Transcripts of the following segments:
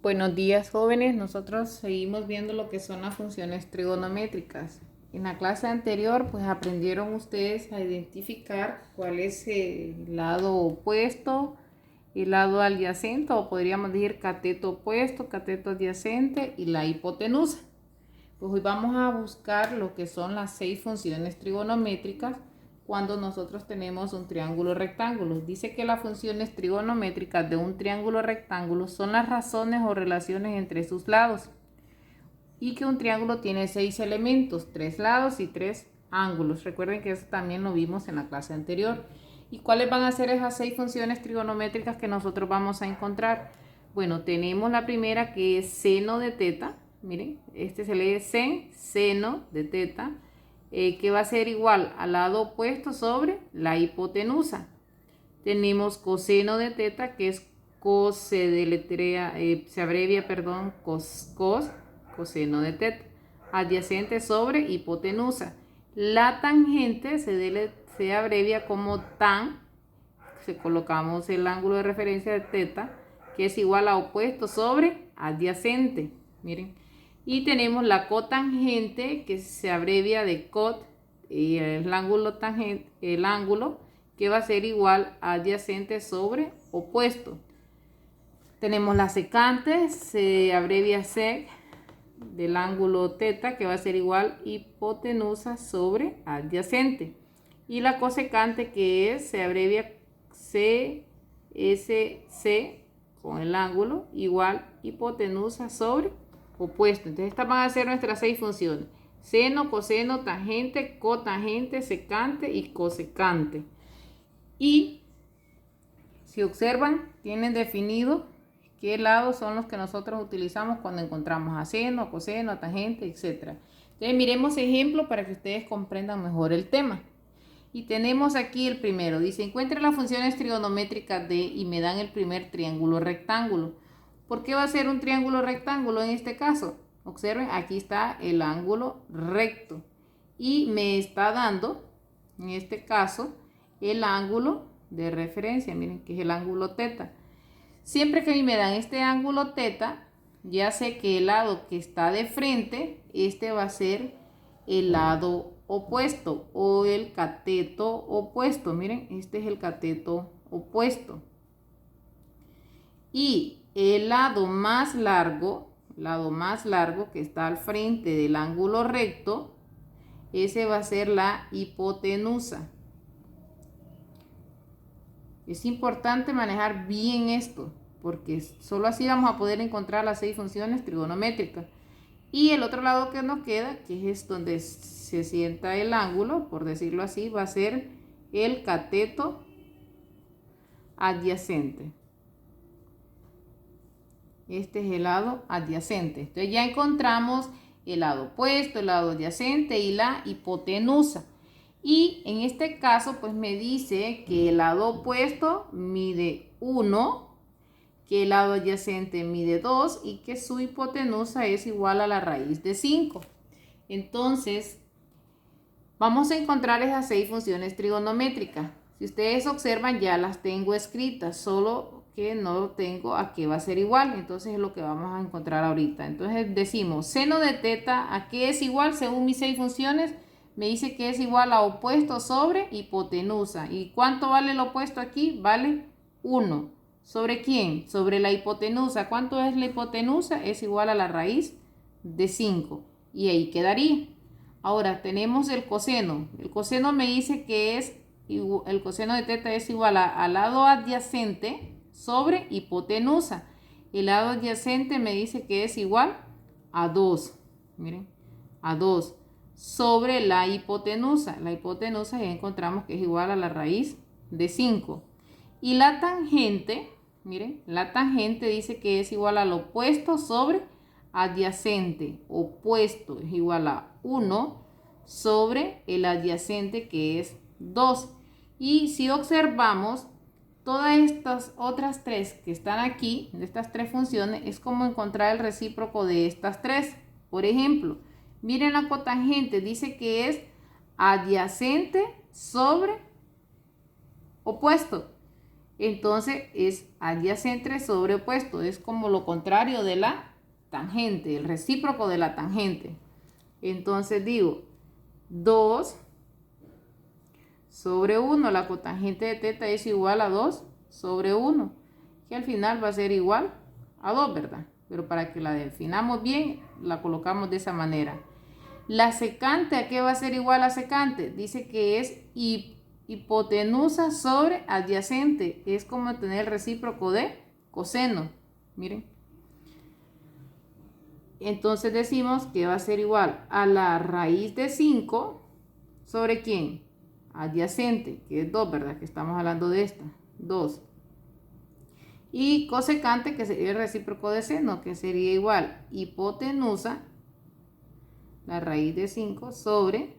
Buenos días, jóvenes. Nosotros seguimos viendo lo que son las funciones trigonométricas. En la clase anterior, pues aprendieron ustedes a identificar cuál es el lado opuesto, el lado adyacente, o podríamos decir cateto opuesto, cateto adyacente y la hipotenusa. Pues hoy vamos a buscar lo que son las 6 funciones trigonométricas cuando nosotros tenemos un triángulo rectángulo. Dice que las funciones trigonométricas de un triángulo rectángulo son las razones o relaciones entre sus lados y que un triángulo tiene 6 elementos, 3 lados y 3 ángulos. Recuerden que eso también lo vimos en la clase anterior. ¿Y cuáles van a ser esas 6 funciones trigonométricas que nosotros vamos a encontrar? Bueno, tenemos la primera que es seno de teta. Miren, este se lee seno de teta, que va a ser igual al lado opuesto sobre la hipotenusa. Tenemos coseno de teta, que es se abrevia, perdón, coseno de teta, adyacente sobre hipotenusa. La tangente se abrevia como tan, se colocamos el ángulo de referencia de teta, que es igual a opuesto sobre adyacente. Miren. Y tenemos la cotangente, que se abrevia de cot, y el ángulo tangente, el ángulo que va a ser igual a adyacente sobre opuesto. Tenemos la secante, se abrevia sec, del ángulo teta, que va a ser igual hipotenusa sobre adyacente. Y la cosecante, que se abrevia CSC, con el ángulo igual hipotenusa sobre opuesto. Entonces estas van a ser nuestras 6 funciones: seno, coseno, tangente, cotangente, secante y cosecante. Y si observan, tienen definido qué lados son los que nosotros utilizamos cuando encontramos a seno, a coseno, a tangente, etc. Entonces miremos ejemplos para que ustedes comprendan mejor el tema. Y tenemos aquí el primero. Dice, encuentre las funciones trigonométricas de, y me dan el primer triángulo rectángulo. ¿Por qué va a ser un triángulo rectángulo en este caso? Observen, aquí está el ángulo recto. Y me está dando, en este caso, el ángulo de referencia. Miren, que es el ángulo teta. Siempre que a mí me dan este ángulo teta, ya sé que el lado que está de frente, este va a ser el lado opuesto o el cateto opuesto. Miren, este es el cateto opuesto. Y el lado más largo que está al frente del ángulo recto, ese va a ser la hipotenusa. Es importante manejar bien esto, porque solo así vamos a poder encontrar las 6 funciones trigonométricas. Y el otro lado que nos queda, que es donde se sienta el ángulo, por decirlo así, va a ser el cateto adyacente. Este es el lado adyacente. Entonces ya encontramos el lado opuesto, el lado adyacente y la hipotenusa. Y en este caso, pues me dice que el lado opuesto mide 1, que el lado adyacente mide 2 y que su hipotenusa es igual a la raíz de 5. Entonces, vamos a encontrar esas 6 funciones trigonométricas. Si ustedes observan, ya las tengo escritas, solo que no tengo a qué va a ser igual. Entonces es lo que vamos a encontrar ahorita. Entonces decimos, seno de teta, ¿a qué es igual según mis 6 funciones? Me dice que es igual a opuesto sobre hipotenusa. ¿Y cuánto vale el opuesto aquí? Vale 1. ¿Sobre quién? Sobre la hipotenusa. ¿Cuánto es la hipotenusa? Es igual a la raíz de 5. Y ahí quedaría. Ahora tenemos el coseno. El coseno me dice que el coseno de teta es igual al lado adyacente sobre hipotenusa. El lado adyacente me dice que es igual a 2. Miren, a 2 sobre la hipotenusa. La hipotenusa ya encontramos que es igual a la raíz de 5. Y la tangente, miren, la tangente dice que es igual al opuesto sobre adyacente. Opuesto es igual a 1 sobre el adyacente, que es 2. Y si observamos, todas estas otras 3 que están aquí, de estas 3 funciones, es como encontrar el recíproco de estas 3. Por ejemplo, miren la cotangente, dice que es adyacente sobre opuesto. Entonces es adyacente sobre opuesto. Es como lo contrario de la tangente, el recíproco de la tangente. Entonces digo 2 sobre 1. La cotangente de teta es igual a 2 sobre 1. Que al final va a ser igual a 2, ¿verdad? Pero para que la definamos bien, la colocamos de esa manera. La secante, ¿a qué va a ser igual a secante? Dice que es hipotenusa sobre adyacente. Es como tener el recíproco de coseno. Miren. Entonces decimos que va a ser igual a la raíz de 5 sobre ¿quién? Adyacente, que es 2, ¿verdad? Que estamos hablando de esta. 2. Y cosecante, que sería el recíproco de seno, que sería igual hipotenusa, la raíz de 5, sobre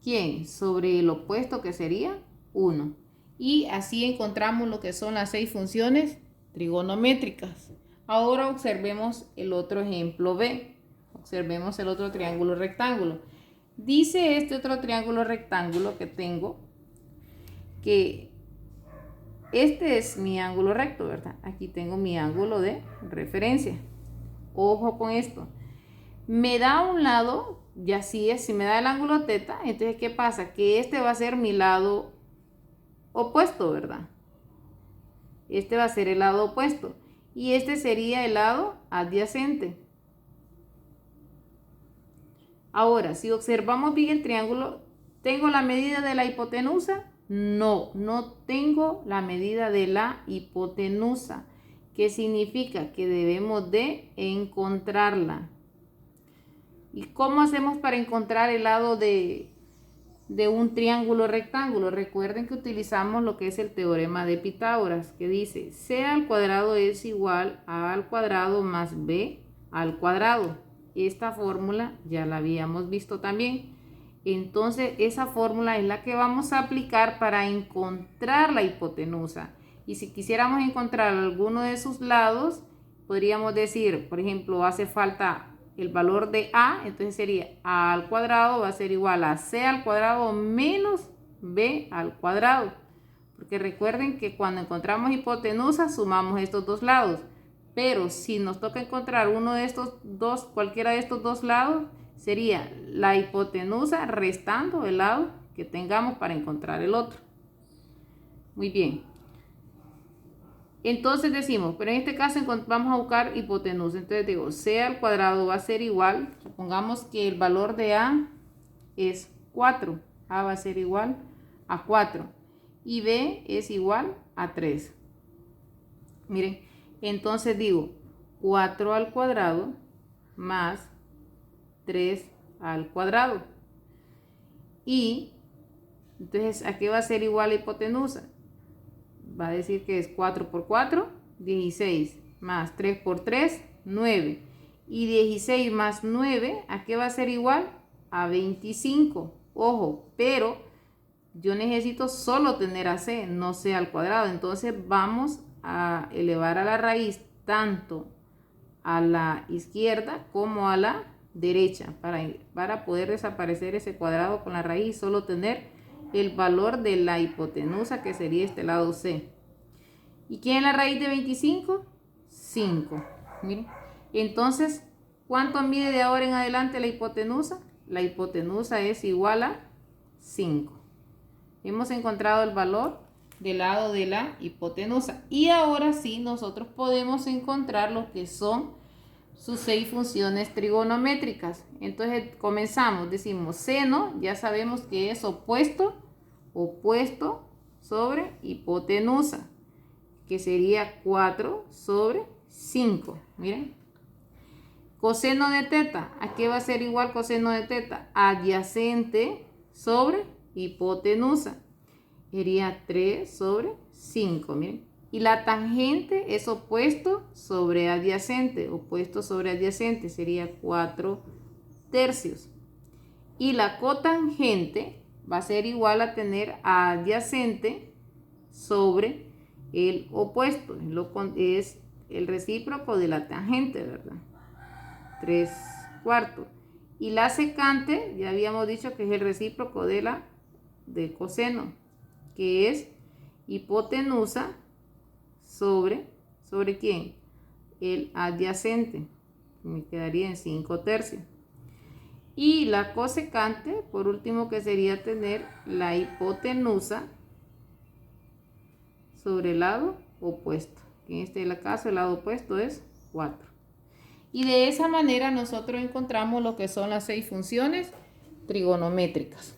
¿quién? Sobre el opuesto, que sería 1. Y así encontramos lo que son las 6 funciones trigonométricas. Ahora observemos el otro ejemplo B. Observemos el otro triángulo rectángulo. Dice este otro triángulo rectángulo que tengo que este es mi ángulo recto, ¿verdad? Aquí tengo mi ángulo de referencia. Ojo con esto. Me da un lado, y así es, si me da el ángulo teta, entonces ¿qué pasa? Que este va a ser mi lado opuesto, ¿verdad? Este va a ser el lado opuesto. Y este sería el lado adyacente. Ahora, si observamos bien el triángulo, ¿tengo la medida de la hipotenusa? No, no tengo la medida de la hipotenusa. ¿Qué significa? Que debemos de encontrarla. ¿Y cómo hacemos para encontrar el lado de un triángulo rectángulo? Recuerden que utilizamos lo que es el teorema de Pitágoras, que dice C al cuadrado es igual a A al cuadrado más B al cuadrado. Esta fórmula ya la habíamos visto también. Entonces esa fórmula es la que vamos a aplicar para encontrar la hipotenusa. Y si quisiéramos encontrar alguno de sus lados, podríamos decir, por ejemplo, hace falta el valor de A, entonces sería A al cuadrado va a ser igual a C al cuadrado menos B al cuadrado. Porque recuerden que cuando encontramos hipotenusa sumamos estos dos lados. Pero si nos toca encontrar uno de estos dos, cualquiera de estos dos lados, sería la hipotenusa restando el lado que tengamos para encontrar el otro. Muy bien. Entonces decimos, pero en este caso vamos a buscar hipotenusa. Entonces digo, C al cuadrado va a ser igual, supongamos que el valor de A es 4. A va a ser igual a 4. Y B es igual a 3. Miren, entonces digo 4 al cuadrado más 3 al cuadrado. Y entonces, ¿a qué va a ser igual la hipotenusa? Va a decir que es 4 por 4, 16, más 3 por 3, 9. Y 16 más 9, ¿a qué va a ser igual? A 25. Ojo, pero yo necesito solo tener a C, no C al cuadrado. Entonces vamos a elevar a la raíz tanto a la izquierda como a la derecha para poder desaparecer ese cuadrado con la raíz y solo tener el valor de la hipotenusa, que sería este lado C. ¿Y quién es la raíz de 25? 5. Miren. Entonces, ¿cuánto mide de ahora en adelante la hipotenusa? La hipotenusa es igual a 5. Hemos encontrado el valor del lado de la hipotenusa. Y ahora sí, nosotros podemos encontrar lo que son sus 6 funciones trigonométricas. Entonces comenzamos, decimos seno, ya sabemos que es opuesto sobre hipotenusa, que sería 4 sobre 5. Miren. Coseno de teta, ¿a qué va a ser igual coseno de teta? Adyacente sobre hipotenusa. Sería 3 sobre 5, miren. Y la tangente es opuesto sobre adyacente. Opuesto sobre adyacente sería 4 tercios. Y la cotangente va a ser igual a tener adyacente sobre el opuesto. Es el recíproco de la tangente, ¿verdad? 3 cuartos. Y la secante, ya habíamos dicho que es el recíproco de coseno, que es hipotenusa ¿sobre quién? El adyacente. Me quedaría en 5/3. Y la cosecante, por último, que sería tener la hipotenusa sobre el lado opuesto. En este caso, el lado opuesto es 4. Y de esa manera nosotros encontramos lo que son las 6 funciones trigonométricas.